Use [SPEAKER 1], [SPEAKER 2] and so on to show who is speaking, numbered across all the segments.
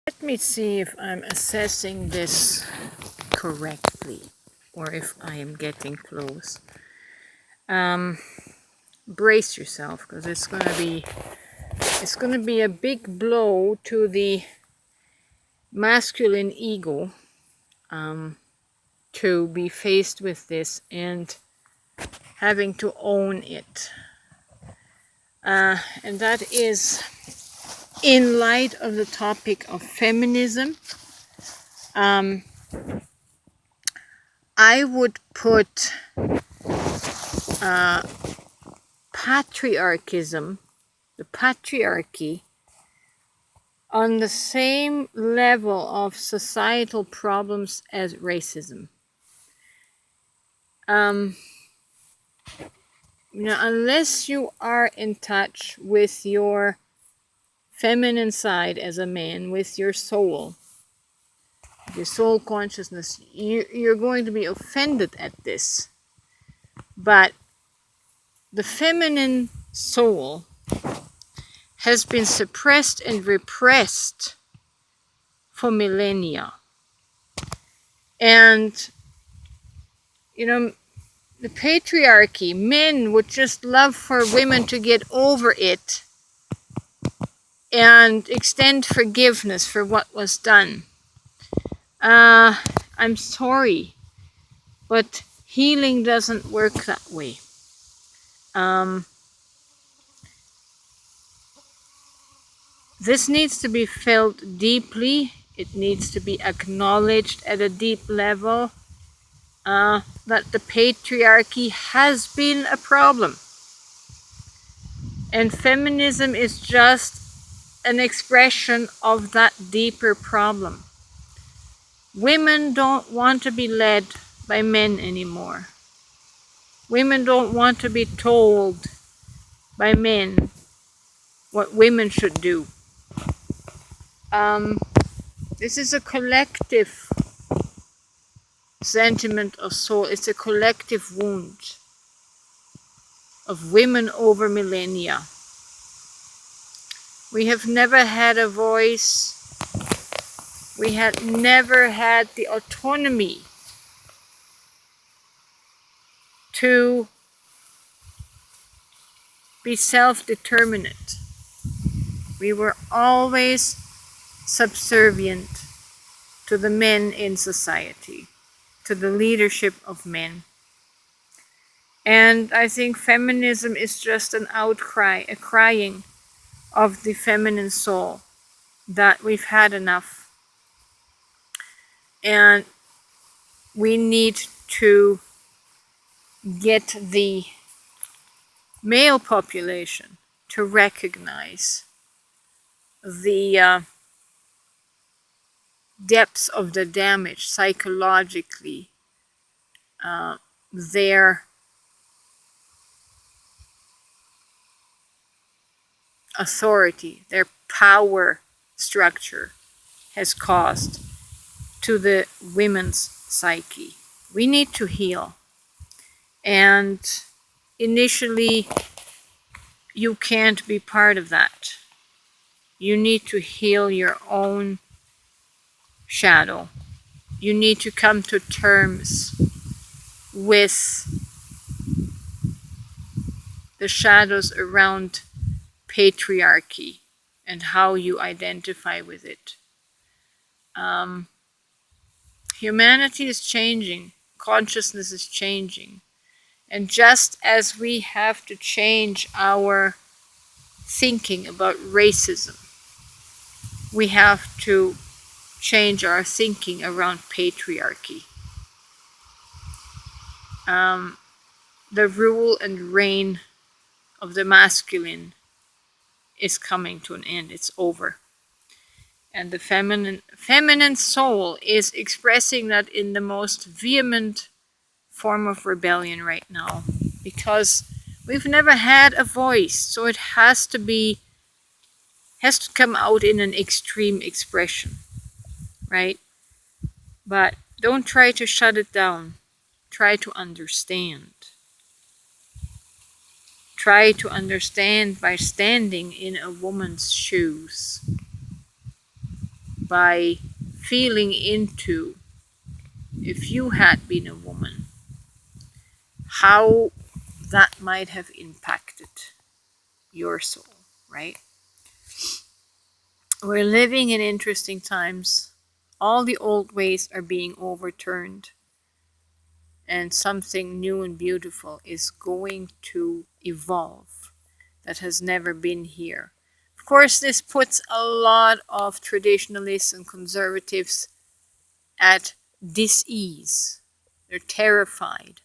[SPEAKER 1] Let me see if I'm assessing this correctly or if I am getting close. Brace yourself, because it's gonna be a big blow to the masculine ego to be faced with this and having to own it. And that is in light of the topic of feminism. I would put patriarchism, the patriarchy, on the same level of societal problems as racism. Unless you are in touch with your feminine side as a man, with your soul consciousness, you're going to be offended at this. But the feminine soul has been suppressed and repressed for millennia. And, the patriarchy, men would just love for women to get over it and extend forgiveness for what was done. I'm sorry, but healing doesn't work that way. This needs to be felt deeply. It needs to be acknowledged at a deep level that the patriarchy has been a problem. And feminism is just an expression of that deeper problem. Women don't want to be led by men anymore. Women don't want to be told by men what women should do. This is a collective sentiment of soul. It's a collective wound of women over millennia. We have never had a voice. We had never had the autonomy to be self-determinate. We were always subservient to the men in society, to the leadership of men. And I think feminism is just an outcry, a crying of the feminine soul that we've had enough. And we need to get the male population to recognize the depths of the damage psychologically, their authority, their power structure has caused to the women's psyche. We need to heal. And initially, you can't be part of that. You need to heal your own shadow. You need to come to terms with the shadows around patriarchy and how you identify with it. Humanity is changing. Consciousness is changing. And just as we have to change our thinking about racism, we have to change our thinking around patriarchy. The rule and reign of the masculine is coming to an end. It's over. And the feminine soul is expressing that in the most vehement form of rebellion right now, because we've never had a voice, so it has to come out in an extreme expression, right? But don't try to shut it down. Try to understand. Try to understand by standing in a woman's shoes, by feeling into, if you had been a woman, how that might have impacted your soul, right? We're living in interesting times. All the old ways are being overturned, and something new and beautiful is going to evolve that has never been here. Of course, this puts a lot of traditionalists and conservatives at dis-ease. They're terrified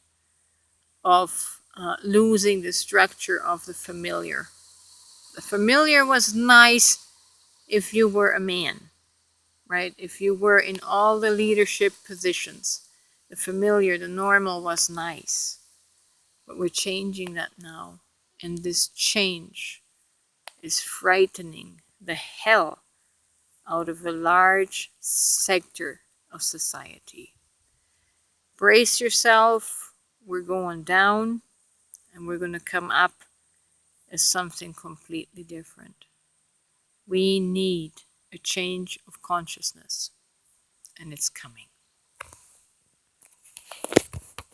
[SPEAKER 1] of losing the structure of the familiar. The familiar was nice if you were a man, right? If you were in all the leadership positions, the familiar, the normal was nice. But we're changing that now. And this change is frightening the hell out of a large sector of society. Brace yourself. We're going down and we're going to come up as something completely different. We need a change of consciousness, and it's coming.